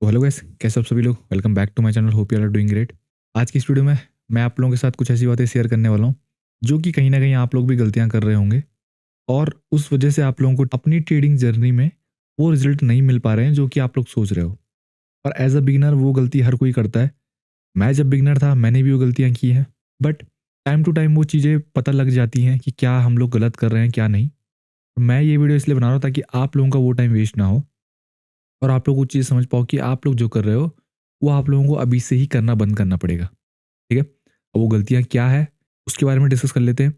तो hello guys, कैसे आप सभी लोग। Welcome back to my channel, hope you are doing great. आज की इस वीडियो में मैं आप लोगों के साथ कुछ ऐसी बातें शेयर करने वाला हूँ जो कि कहीं ना कहीं आप लोग भी गलतियां कर रहे होंगे और उस वजह से आप लोगों को अपनी ट्रेडिंग जर्नी में वो रिजल्ट नहीं मिल पा रहे हैं जो कि आप लोग सोच रहे हो। और एज अ बिगिनर वो गलती हर कोई करता है। मैं जब बिगिनर था मैंने भी वो गलतियां की हैं, बट टाइम टू टाइम वो चीज़ें पता लग जाती हैं कि क्या हम लोग गलत कर रहे हैं क्या नहीं। मैं ये वीडियो इसलिए बना रहा हूँ ताकि आप लोगों का वो टाइम वेस्ट ना हो और आप लोग वो चीज़ समझ पाओ कि आप लोग जो कर रहे हो वो आप लोगों को अभी से ही करना बंद करना पड़ेगा। ठीक है, अब वो गलतियाँ क्या है उसके बारे में डिस्कस कर लेते हैं।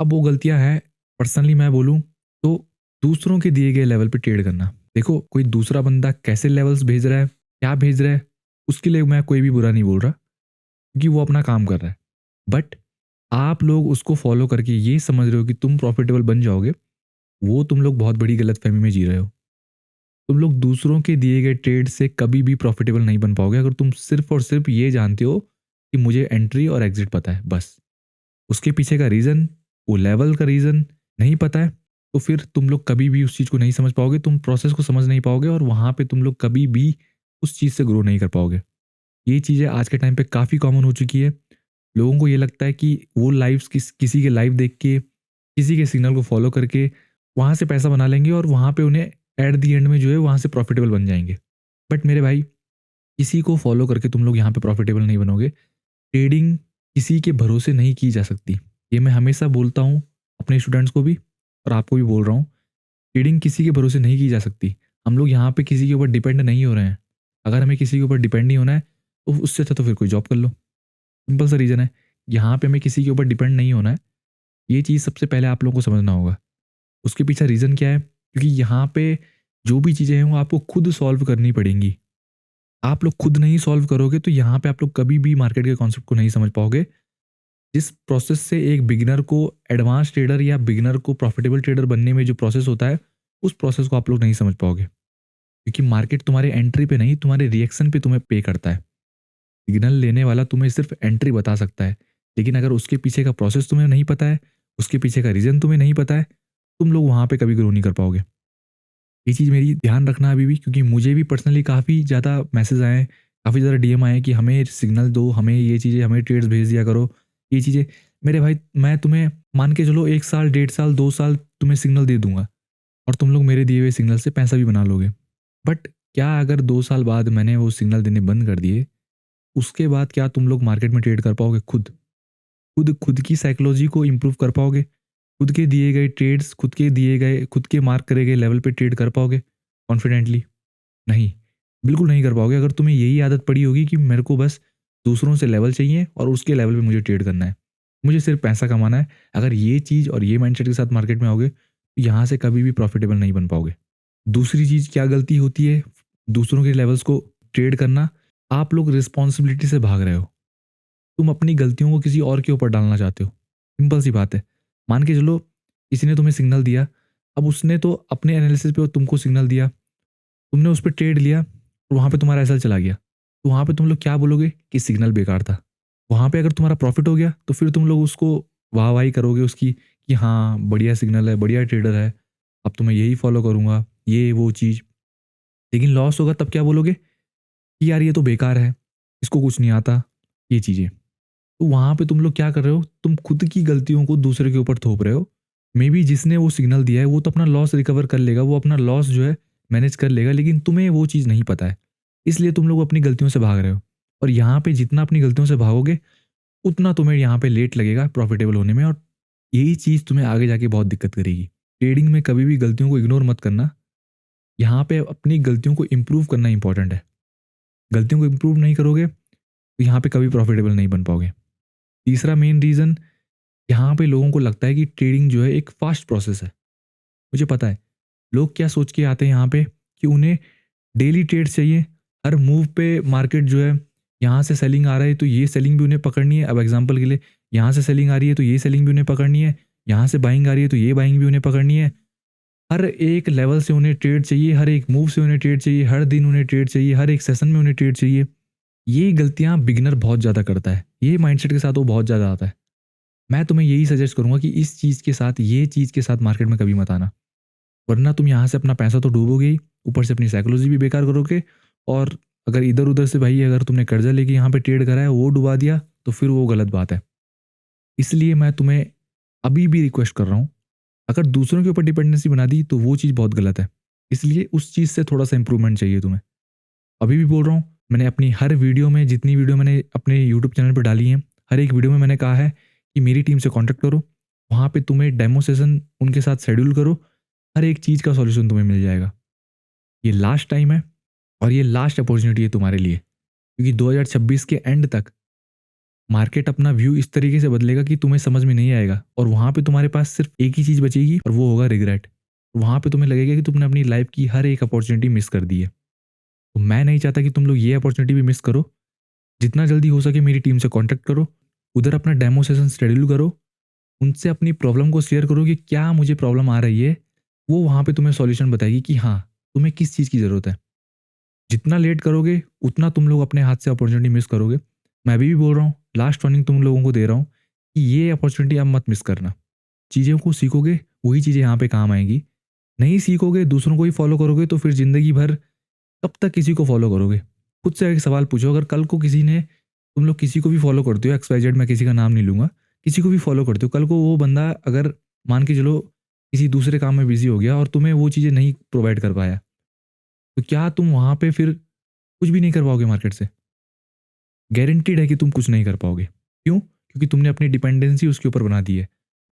अब वो गलतियाँ हैं, पर्सनली मैं बोलूँ तो दूसरों के दिए गए लेवल पे ट्रेड करना। देखो, कोई दूसरा बंदा कैसे लेवल्स भेज रहा है, क्या भेज रहा है, उसके लिए मैं कोई भी बुरा नहीं बोल रहा क्योंकि वो अपना काम कर रहा है। बट आप लोग उसको फॉलो करके ये समझ रहे हो कि तुम प्रॉफिटेबल बन जाओगे, वो तुम लोग बहुत बड़ी गलतफहमी में जी रहे हो। तुम लोग दूसरों के दिए गए ट्रेड से कभी भी प्रॉफिटेबल नहीं बन पाओगे अगर तुम सिर्फ और सिर्फ ये जानते हो कि मुझे एंट्री और एग्जिट पता है बस। उसके पीछे का रीज़न, वो लेवल का रीज़न नहीं पता है, तो फिर तुम लोग कभी भी उस चीज़ को नहीं समझ पाओगे, तुम प्रोसेस को समझ नहीं पाओगे और वहाँ पे तुम लोग कभी भी उस चीज़ से ग्रो नहीं कर पाओगे। ये चीज़ें आज के टाइम पे काफ़ी कॉमन हो चुकी है। लोगों को ये लगता है कि वो लाइव्स किसी के लाइव देख के, किसी के सिग्नल को फॉलो करके वहाँ से पैसा बना लेंगे और वहाँ पे उन्हें एट द एंड में जो है वहाँ से प्रॉफिटेबल बन जाएँगे। बट मेरे भाई, किसी को फॉलो करके तुम लोग यहाँ पे प्रॉफिटेबल नहीं बनोगे। ट्रेडिंग किसी के भरोसे नहीं की जा सकती। ये मैं हमेशा बोलता हूँ अपने स्टूडेंट्स को भी और आपको भी बोल रहा हूँ। ट्रेडिंग किसी के भरोसे नहीं की जा सकती। हम लोग यहाँ पे किसी के ऊपर डिपेंड नहीं हो रहे हैं। अगर हमें किसी के ऊपर डिपेंड नहीं होना है तो उससे अच्छा तो फिर कोई जॉब कर लो। सिंपल सा रीज़न है। यहाँ पे हमें किसी के ऊपर डिपेंड नहीं होना है। ये चीज़ सबसे पहले आप लोगों को समझना होगा। उसके पीछे रीज़न क्या है? क्योंकि यहाँ पे जो भी चीज़ें हैं वो आपको खुद सॉल्व करनी पड़ेंगी। आप लोग खुद नहीं सॉल्व करोगे तो यहाँ पे आप लोग कभी भी मार्केट के कॉन्सेप्ट को नहीं समझ पाओगे। जिस प्रोसेस से एक बिगिनर को एडवांस ट्रेडर या बिगिनर को प्रॉफिटेबल ट्रेडर बनने में जो प्रोसेस होता है, उस प्रोसेस को आप लोग नहीं समझ पाओगे। क्योंकि मार्केट तुम्हारे एंट्री पे नहीं, तुम्हारे रिएक्शन पे तुम्हें पे करता है। सिग्नल लेने वाला तुम्हें सिर्फ एंट्री बता सकता है, लेकिन अगर उसके पीछे का प्रोसेस तुम्हें नहीं पता है, उसके पीछे का रीज़न तुम्हें नहीं पता है, तुम लोग वहाँ पे कभी ग्रो नहीं कर पाओगे। ये चीज़ मेरी ध्यान रखना अभी भी, क्योंकि मुझे भी पर्सनली काफ़ी ज़्यादा मैसेज आए हैं, काफ़ी ज़्यादा डीएम आए हैं कि हमें सिग्नल दो, हमें ये चीज़ें, हमें ट्रेड्स भेज दिया करो, ये चीज़ें। मेरे भाई, मैं तुम्हें मान के चलो 1 साल, 1.5 साल, 2 साल तुम्हें सिग्नल दे दूँगा और तुम लोग मेरे दिए हुए सिग्नल से पैसा भी बना लोगे। बट क्या अगर 2 साल बाद मैंने वो सिग्नल देने बंद कर दिए, उसके बाद क्या तुम लोग मार्केट में ट्रेड कर पाओगे खुद? खुद की साइकोलॉजी को इम्प्रूव कर पाओगे? खुद के दिए गए ट्रेड्स, खुद के मार्क करे गए लेवल पे ट्रेड कर पाओगे कॉन्फिडेंटली? नहीं, बिल्कुल नहीं कर पाओगे अगर तुम्हें यही आदत पड़ी होगी कि मेरे को बस दूसरों से लेवल चाहिए और उसके लेवल पे मुझे ट्रेड करना है। मुझे सिर्फ पैसा कमाना है। अगर ये चीज़ और ये माइंडसेट के साथ मार्केट में आओगे, तो यहाँ से कभी भी प्रॉफिटेबल नहीं बन पाओगे। दूसरी चीज़ क्या गलती होती है, दूसरों के लेवल्स को ट्रेड करना। आप लोग रिस्पॉन्सिबिलिटी से भाग रहे हो। तुम अपनी गलतियों को किसी और के ऊपर डालना चाहते हो। सिंपल सी बात है। मान के चलो किसी ने तुम्हें सिग्नल दिया, अब उसने तो अपने एनालिसिस पे तुमको सिग्नल दिया, तुमने उस पे ट्रेड लिया और वहाँ पे तुम्हारा एसएल चला गया। तो वहाँ पे तुम लोग क्या बोलोगे कि सिग्नल बेकार था। वहाँ पे अगर तुम्हारा प्रॉफिट हो गया तो फिर तुम लोग उसको वाह-वाही करोगे उसकी कि हाँ, बढ़िया सिग्नल है, बढ़िया ट्रेडर है, अब तो मैं यही फॉलो करूँगा, ये वो चीज़। लेकिन लॉस होगा तब क्या बोलोगे कि यार ये तो बेकार है, इसको कुछ नहीं आता, ये चीज़ें। तो वहाँ पे तुम लोग क्या कर रहे हो? तुम खुद की गलतियों को दूसरे के ऊपर थोप रहे हो। मे बी जिसने वो सिग्नल दिया है वो तो अपना लॉस रिकवर कर लेगा, वो अपना लॉस जो है मैनेज कर लेगा, लेकिन तुम्हें वो चीज़ नहीं पता है। इसलिए तुम लोग अपनी गलतियों से भाग रहे हो और यहाँ पे जितना अपनी गलतियों से भागोगे, उतना तुम्हें यहाँ पे लेट लगेगा प्रॉफिटेबल होने में और यही चीज़ तुम्हें आगे जाके बहुत दिक्कत करेगी। ट्रेडिंग में कभी भी गलतियों को इग्नोर मत करना। यहाँ पे अपनी गलतियों को इम्प्रूव करना इंपॉर्टेंट है। गलतियों को इम्प्रूव नहीं करोगे, तो यहाँ पे कभी प्रॉफिटेबल नहीं बन पाओगे। तीसरा मेन रीज़न, यहाँ पे लोगों को लगता है कि ट्रेडिंग जो है एक फास्ट प्रोसेस है। मुझे पता है, लोग क्या सोच के आते हैं यहाँ पे कि उन्हें डेली ट्रेड्स चाहिए। हर मूव पे मार्केट जो है, यहाँ से सेलिंग आ रहा है तो ये सेलिंग भी उन्हें पकड़नी है। अब एग्जांपल के लिए, यहाँ से सेलिंग आ रही है तो ये सेलिंग भी उन्हें पकड़नी है, यहाँ से बाइंग आ रही है तो ये बाइंग भी उन्हें पकड़नी है। हर एक लेवल से उन्हें ट्रेड चाहिए, हर एक मूव से उन्हें ट्रेड चाहिए, हर दिन उन्हें ट्रेड चाहिए, हर एक सेशन में उन्हें ट्रेड चाहिए। ये गलतियाँ बिगिनर बहुत ज़्यादा करता है। ये माइंडसेट के साथ वो बहुत ज़्यादा आता है। मैं तुम्हें यही सजेस्ट करूँगा कि इस चीज़ के साथ, ये चीज़ के साथ मार्केट में कभी मत आना। वरना तुम यहाँ से अपना पैसा तो डूबोगे ही, ऊपर से अपनी साइकोलॉजी भी बेकार करोगे और अगर इधर उधर से भाई अगर तुमने कर्जा लेके यहाँ पे ट्रेड करा है वो डुबा दिया तो फिर वो गलत बात है। इसलिए मैं तुम्हें अभी भी रिक्वेस्ट कर रहा हूँ, अगर दूसरों के ऊपर डिपेंडेंसी बना दी तो वो चीज़ बहुत गलत है। इसलिए उस चीज़ से थोड़ा सा इंप्रूवमेंट चाहिए तुम्हें। अभी भी बोल रहा हूँ, मैंने अपनी हर वीडियो में जितनी वीडियो मैंने अपने यूट्यूब चैनल पर डाली हैं, हर एक वीडियो में मैंने कहा है कि मेरी टीम से कॉन्टैक्ट करो, वहाँ पे तुम्हें डेमो सेशन उनके साथ शेड्यूल करो, हर एक चीज़ का सॉल्यूशन तुम्हें मिल जाएगा। ये लास्ट टाइम है और ये लास्ट अपॉर्चुनिटी है तुम्हारे लिए, क्योंकि 2026 के एंड तक मार्केट अपना व्यू इस तरीके से बदलेगा कि तुम्हें समझ में नहीं आएगा और वहाँ पे तुम्हारे पास सिर्फ एक ही चीज़ बचेगी और वो होगा रिग्रेट। वहाँ पे तुम्हें लगेगा कि तुमने अपनी लाइफ की हर एक अपॉर्चुनिटी मिस कर दी है। तो मैं नहीं चाहता कि तुम लोग ये अपॉर्चुनिटी भी मिस करो। जितना जल्दी हो सके मेरी टीम से कॉन्टैक्ट करो, उधर अपना डेमो सेशन शेड्यूल करो, उनसे अपनी प्रॉब्लम को शेयर करो कि क्या मुझे प्रॉब्लम आ रही है, वो वहाँ पे तुम्हें सॉल्यूशन बताएगी कि हाँ, तुम्हें किस चीज़ की ज़रूरत है। जितना लेट करोगे उतना तुम लोग अपने हाथ से अपॉर्चुनिटी मिस करोगे। मैं अभी भी बोल रहा हूँ, लास्ट वार्निंग तुम लोगों को दे रहा हूँ कि ये अपॉर्चुनिटी अब मत मिस करना। चीज़ों को सीखोगे वही चीज़ें यहाँ पे काम आएंगी। नहीं सीखोगे, दूसरों को ही फॉलो करोगे तो फिर ज़िंदगी भर कब तक किसी को फॉलो करोगे? खुद से एक सवाल पूछो, अगर कल को किसी ने, तुम लोग किसी को भी फॉलो करते हो, XYZ, मैं किसी का नाम नहीं लूँगा, किसी को भी फॉलो करते हो, कल को वो बंदा अगर मान के चलो किसी दूसरे काम में बिज़ी हो गया और तुम्हें वो चीज़ें नहीं प्रोवाइड कर पाया, तो क्या तुम वहाँ पे फिर कुछ भी नहीं कर पाओगे मार्केट से? गारंटीड है कि तुम कुछ नहीं कर पाओगे। क्यों? क्योंकि तुमने अपनी डिपेंडेंसी उसके ऊपर बना दी है।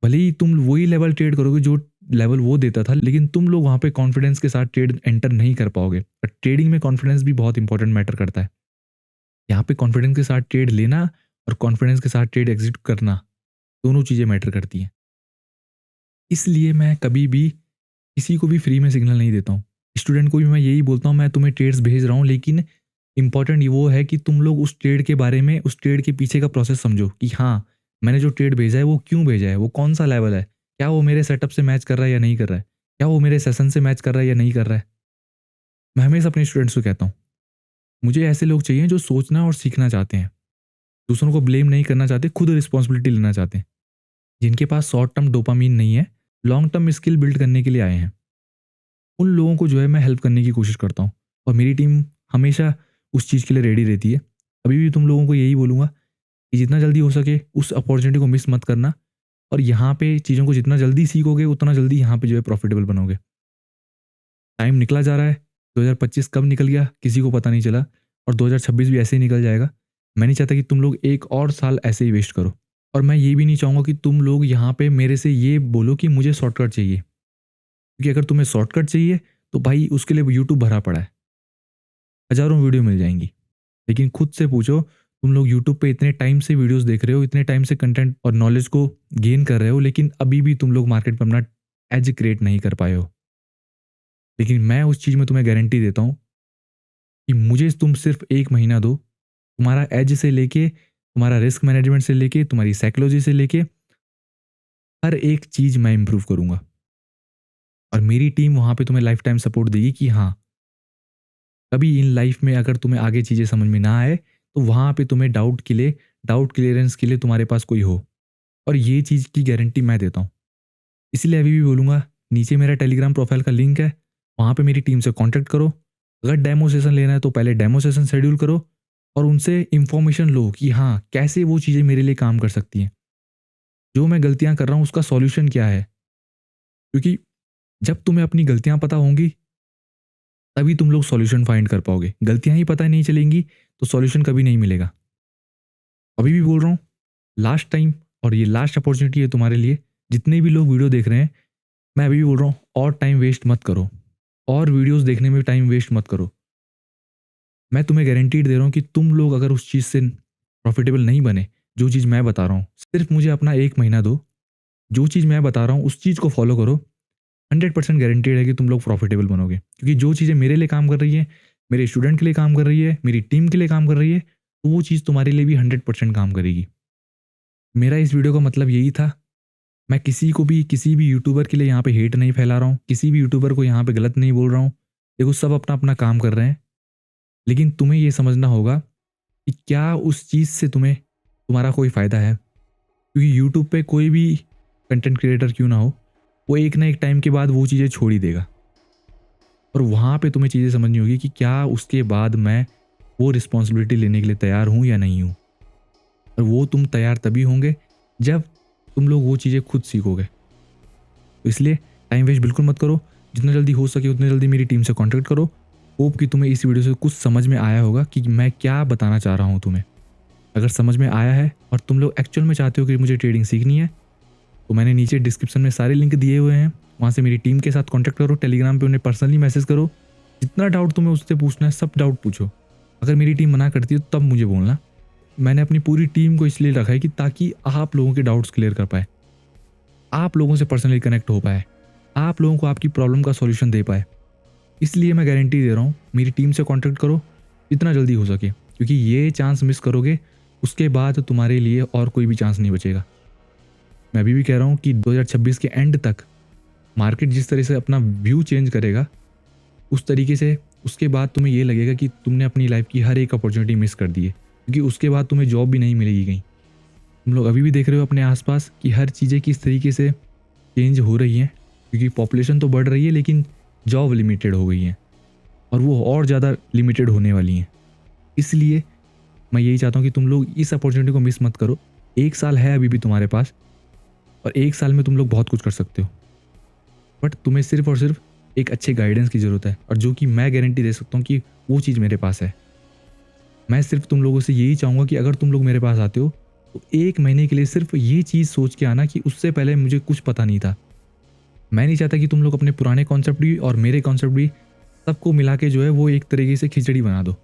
भले ही तुम वही लेवल ट्रेड करोगे जो लेवल वो देता था, लेकिन तुम लोग वहाँ पे कॉन्फिडेंस के साथ ट्रेड एंटर नहीं कर पाओगे। और ट्रेडिंग में कॉन्फिडेंस भी बहुत इंपॉर्टेंट मैटर करता है। यहाँ पे कॉन्फिडेंस के साथ ट्रेड लेना और कॉन्फिडेंस के साथ ट्रेड एग्जिट करना, दोनों चीज़ें मैटर करती हैं। इसलिए मैं कभी भी किसी को भी फ्री में सिग्नल नहीं देता हूँ। स्टूडेंट को भी मैं यही बोलता हूँ, मैं तुम्हें ट्रेड्स भेज रहा हूँ, लेकिन इंपॉर्टेंट वो है कि तुम लोग उस ट्रेड के बारे में, उस ट्रेड के पीछे का प्रोसेस समझो कि हाँ, मैंने जो ट्रेड भेजा है वो क्यों भेजा है, वो कौन सा लेवल है, क्या वो मेरे सेटअप से मैच कर रहा है या नहीं कर रहा है, क्या वो मेरे सेशन से मैच कर रहा है या नहीं कर रहा है। मैं हमेशा अपने स्टूडेंट्स को कहता हूँ, मुझे ऐसे लोग चाहिए जो सोचना और सीखना चाहते हैं, दूसरों को ब्लेम नहीं करना चाहते, खुद रिस्पॉन्सिबिलिटी लेना चाहते हैं, जिनके पास शॉर्ट टर्म डोपामीन नहीं है, लॉन्ग टर्म स्किल बिल्ड करने के लिए आए हैं। उन लोगों को जो है मैं हेल्प करने की कोशिश करता हूँ और मेरी टीम हमेशा उस चीज़ के लिए रेडी रहती है। अभी भी तुम लोगों को यही बोलूँगा कि जितना जल्दी हो सके उस अपॉर्चुनिटी को मिस मत करना और यहाँ पे चीज़ों को जितना जल्दी सीखोगे उतना जल्दी यहाँ पे जो है प्रॉफिटेबल बनोगे। टाइम निकला जा रहा है, 2025 कब निकल गया किसी को पता नहीं चला और 2026 भी ऐसे ही निकल जाएगा। मैं नहीं चाहता कि तुम लोग एक और साल ऐसे ही वेस्ट करो और मैं ये भी नहीं चाहूँगा कि तुम लोग यहाँ पे मेरे से ये बोलो कि मुझे शॉर्टकट चाहिए, क्योंकि अगर तुम्हें शॉर्टकट चाहिए तो भाई उसके लिए यूट्यूब भरा पड़ा है, हज़ारों वीडियो मिल जाएंगी। लेकिन खुद से पूछो, तुम लोग यूट्यूब पे इतने टाइम से वीडियोस देख रहे हो, इतने टाइम से कंटेंट और नॉलेज को गेन कर रहे हो, लेकिन अभी भी तुम लोग मार्केट में अपना एज क्रिएट नहीं कर पाए हो। लेकिन मैं उस चीज़ में तुम्हें गारंटी देता हूँ कि मुझे तुम सिर्फ 1 महीना दो, तुम्हारा एज से लेके, तुम्हारा रिस्क मैनेजमेंट से लेके, तुम्हारी साइकोलॉजी से लेके हर एक चीज़ मैं इंप्रूव करूँगा और मेरी टीम वहाँ पे तुम्हें लाइफ टाइम सपोर्ट देगी कि हाँ, कभी इन लाइफ में अगर तुम्हें आगे चीज़ें समझ में ना आए तो वहाँ पे तुम्हें डाउट के लिए, डाउट क्लियरेंस के लिए तुम्हारे पास कोई हो, और ये चीज़ की गारंटी मैं देता हूँ। इसलिए अभी भी बोलूँगा, नीचे मेरा टेलीग्राम प्रोफाइल का लिंक है, वहाँ पे मेरी टीम से कॉन्टैक्ट करो। अगर डेमो सेशन लेना है तो पहले डेमो सेशन शेड्यूल करो और उनसे इन्फॉर्मेशन लो कि हाँ, कैसे वो चीज़ें मेरे लिए काम कर सकती हैं। जो मैं गलतियाँ कर रहा हूँ उसका सॉल्यूशन क्या है, क्योंकि जब तुम्हें अपनी गलतियाँ पता होंगी तभी तुम लोग सॉल्यूशन फाइंड कर पाओगे। गलतियाँ ही पता नहीं चलेंगी तो सॉल्यूशन कभी नहीं मिलेगा। अभी भी बोल रहा हूँ, लास्ट टाइम और ये लास्ट अपॉर्चुनिटी है तुम्हारे लिए। जितने भी लोग वीडियो देख रहे हैं, मैं अभी भी बोल रहा हूँ, और टाइम वेस्ट मत करो और वीडियोस देखने में टाइम वेस्ट मत करो। मैं तुम्हें गारंटी दे रहा हूँ कि तुम लोग अगर उस चीज़ से प्रॉफिटेबल नहीं बने, जो चीज़ मैं बता रहा हूँ, सिर्फ मुझे अपना 1 महीना दो, जो चीज़ मैं बता रहा हूँ उस चीज़ को फॉलो करो, 100% गारंटीड है कि तुम लोग प्रॉफिटेबल बनोगे। क्योंकि जो चीज़ें मेरे लिए काम कर रही है, मेरे स्टूडेंट के लिए काम कर रही है, मेरी टीम के लिए काम कर रही है, तो वो चीज़ तुम्हारे लिए भी 100% काम करेगी। मेरा इस वीडियो का मतलब यही था। मैं किसी को भी, किसी भी यूट्यूबर के लिए यहाँ पे हेट नहीं फैला रहा हूँ, किसी भी यूट्यूबर को यहाँ पे गलत नहीं बोल रहा हूँ। देखो, सब अपना अपना काम कर रहे हैं, लेकिन तुम्हें ये समझना होगा कि क्या उस चीज़ से तुम्हारा कोई फ़ायदा है। क्योंकि यूट्यूब पे कोई भी कंटेंट क्रिएटर क्यों ना हो, वो एक ना एक टाइम के बाद वो चीज़ें छोड़ ही देगा और वहाँ पे तुम्हें चीज़ें समझनी होगी कि क्या उसके बाद मैं वो रिस्पॉन्सिबिलिटी लेने के लिए तैयार हूँ या नहीं हूँ। और वो तुम तैयार तभी होंगे जब तुम लोग वो चीज़ें खुद सीखोगे। तो इसलिए टाइम वेस्ट बिल्कुल मत करो, जितना जल्दी हो सके उतनी जल्दी मेरी टीम से कॉन्टैक्ट करो। होप कि तुम्हें इस वीडियो से कुछ समझ में आया होगा कि मैं क्या बताना चाह रहा हूँ तुम्हें। अगर समझ में आया है और तुम लोग एक्चुअल में चाहते हो कि मुझे ट्रेडिंग सीखनी है, तो मैंने नीचे डिस्क्रिप्शन में सारे लिंक दिए हुए हैं, वहाँ से मेरी टीम के साथ कॉन्टैक्ट करो। टेलीग्राम पे उन्हें पर्सनली मैसेज करो, जितना डाउट तुम्हें उससे पूछना है सब डाउट पूछो। अगर मेरी टीम मना करती है तो तब मुझे बोलना। मैंने अपनी पूरी टीम को इसलिए रखा है कि ताकि आप लोगों के डाउट्स क्लियर कर पाए, आप लोगों से पर्सनली कनेक्ट हो पाए, आप लोगों को आपकी प्रॉब्लम का सॉल्यूशन दे पाए। इसलिए मैं गारंटी दे रहा हूँ, मेरी टीम से कॉन्टैक्ट करो जितना जल्दी हो सके, क्योंकि ये चांस मिस करोगे उसके बाद तुम्हारे लिए और कोई भी चांस नहीं बचेगा। मैं अभी भी कह रहा हूँ कि 2026 के एंड तक मार्केट जिस तरह से अपना व्यू चेंज करेगा, उस तरीके से उसके बाद तुम्हें ये लगेगा कि तुमने अपनी लाइफ की हर एक अपॉर्चुनिटी मिस कर दी है, क्योंकि उसके बाद तुम्हें जॉब भी नहीं मिलेगी कहीं। तुम लोग अभी भी देख रहे हो अपने आसपास कि हर चीज़ें किस तरीके से चेंज हो रही हैं, क्योंकि पॉपुलेशन तो बढ़ रही है लेकिन जॉब लिमिटेड हो गई हैं, और वो और ज़्यादा लिमिटेड होने वाली हैं। इसलिए मैं यही चाहता हूँ कि तुम लोग इस अपॉर्चुनिटी को मिस मत करो। 1 साल है अभी भी तुम्हारे पास, और 1 साल में तुम लोग बहुत कुछ कर सकते हो, बट तुम्हें सिर्फ और सिर्फ एक अच्छे गाइडेंस की ज़रूरत है, और जो कि मैं गारंटी दे सकता हूँ कि वो चीज़ मेरे पास है। मैं सिर्फ तुम लोगों से यही चाहूँगा कि अगर तुम लोग मेरे पास आते हो तो 1 महीने के लिए सिर्फ ये चीज़ सोच के आना कि उससे पहले मुझे कुछ पता नहीं था। मैं नहीं चाहता कि तुम लोग अपने पुराने कॉन्सेप्ट भी और मेरे कॉन्सेप्ट भी सबको मिला के जो है वो एक तरीके से खिचड़ी बना दो।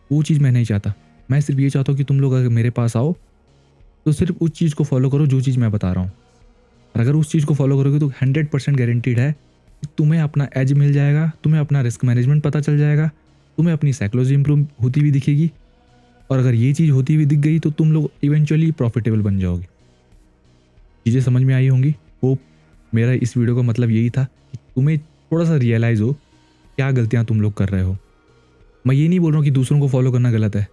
वो चीज़ मैं नहीं चाहता। मैं सिर्फ ये चाहता हूँ कि तुम लोग अगर मेरे पास आओ तो सिर्फ उस चीज़ को फॉलो करो जो चीज़ मैं बता रहा हूँ। और अगर उस चीज़ को फॉलो करोगे तो 100% गारंटीड है कि तुम्हें अपना एज मिल जाएगा, तुम्हें अपना रिस्क मैनेजमेंट पता चल जाएगा, तुम्हें अपनी साइकोलॉजी इंप्रूव होती हुई दिखेगी, और अगर ये चीज़ होती हुई दिख गई तो तुम लोग इवेंचुअली प्रॉफिटेबल बन जाओगे। चीज़ें समझ में आई होंगी। होप मेरा इस वीडियो का मतलब यही था कि तुम्हें थोड़ा सा रियलाइज़ हो क्या गलतियाँ तुम लोग कर रहे हो। मैं ये नहीं बोल रहा हूँ कि दूसरों को फॉलो करना गलत है।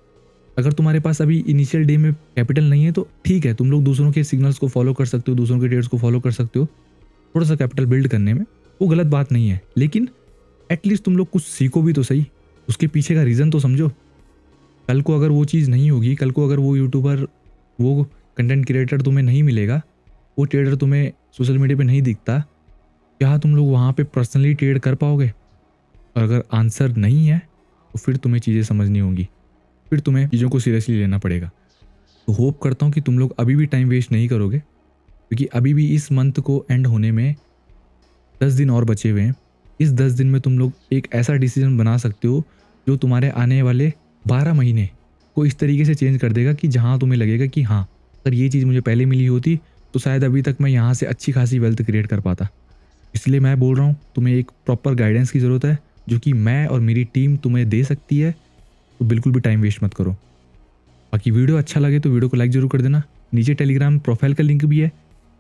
अगर तुम्हारे पास अभी इनिशियल डे में कैपिटल नहीं है तो ठीक है, तुम लोग दूसरों के सिग्नल्स को फॉलो कर सकते हो, दूसरों के ट्रेड्स को फॉलो कर सकते हो थोड़ा सा कैपिटल बिल्ड करने में, वो गलत बात नहीं है। लेकिन एटलीस्ट तुम लोग कुछ सीखो भी तो सही, उसके पीछे का रीज़न तो समझो। कल को अगर वो चीज़ नहीं होगी, कल को अगर वो यूट्यूबर, वो कंटेंट क्रिएटर तुम्हें नहीं मिलेगा, वो ट्रेडर तुम्हें सोशल मीडिया पे नहीं दिखता, क्या तुम लोग वहाँ पे पर्सनली ट्रेड कर पाओगे? और अगर आंसर नहीं है तो फिर तुम्हें चीज़ें समझनी होंगी, फिर तुम्हें चीज़ों को सीरियसली लेना पड़ेगा। तो होप करता हूँ कि तुम लोग अभी भी टाइम वेस्ट नहीं करोगे, क्योंकि अभी भी इस मंथ को एंड होने में 10 दिन और बचे हुए हैं। इस 10 दिन में तुम लोग एक ऐसा डिसीजन बना सकते हो जो तुम्हारे आने वाले 12 महीने को इस तरीके से चेंज कर देगा कि जहाँ तुम्हें लगेगा कि हाँ, अगर ये चीज़ मुझे पहले मिली होती तो शायद अभी तक मैं यहाँ से अच्छी खासी वेल्थ क्रिएट कर पाता। इसलिए मैं बोल रहा हूँ, तुम्हें एक प्रॉपर गाइडेंस की ज़रूरत है जो कि मैं और मेरी टीम तुम्हें दे सकती है। तो बिल्कुल भी टाइम वेस्ट मत करो। बाकी वीडियो अच्छा लगे तो वीडियो को लाइक ज़रूर कर देना। नीचे टेलीग्राम प्रोफाइल का लिंक भी है,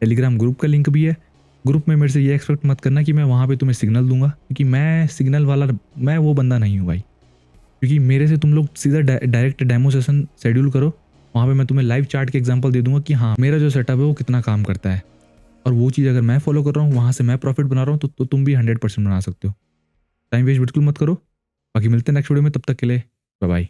टेलीग्राम ग्रुप का लिंक भी है। ग्रुप में मेरे से ये एक्सपेक्ट मत करना कि मैं वहाँ पे तुम्हें सिग्नल दूंगा, क्योंकि मैं सिग्नल वाला, मैं वो बंदा नहीं हूँ भाई। क्योंकि मेरे से तुम लोग सीधा डायरेक्ट डेमो सेशन शेड्यूल करो, वहाँ पे मैं तुम्हें लाइव चार्ट के एग्जांपल दे दूंगा कि हाँ, मेरा जो सेटअप है वो कितना काम करता है, और वो चीज़ अगर मैं फॉलो कर रहा हूँ, वहाँ से मैं प्रॉफिट बना रहा हूँ, तो तुम भी 100% बना सकते हो। टाइम वेस्ट बिल्कुल मत करो। बाकी मिलते हैं नेक्स्ट वीडियो में, तब तक के लिए बाय बाय।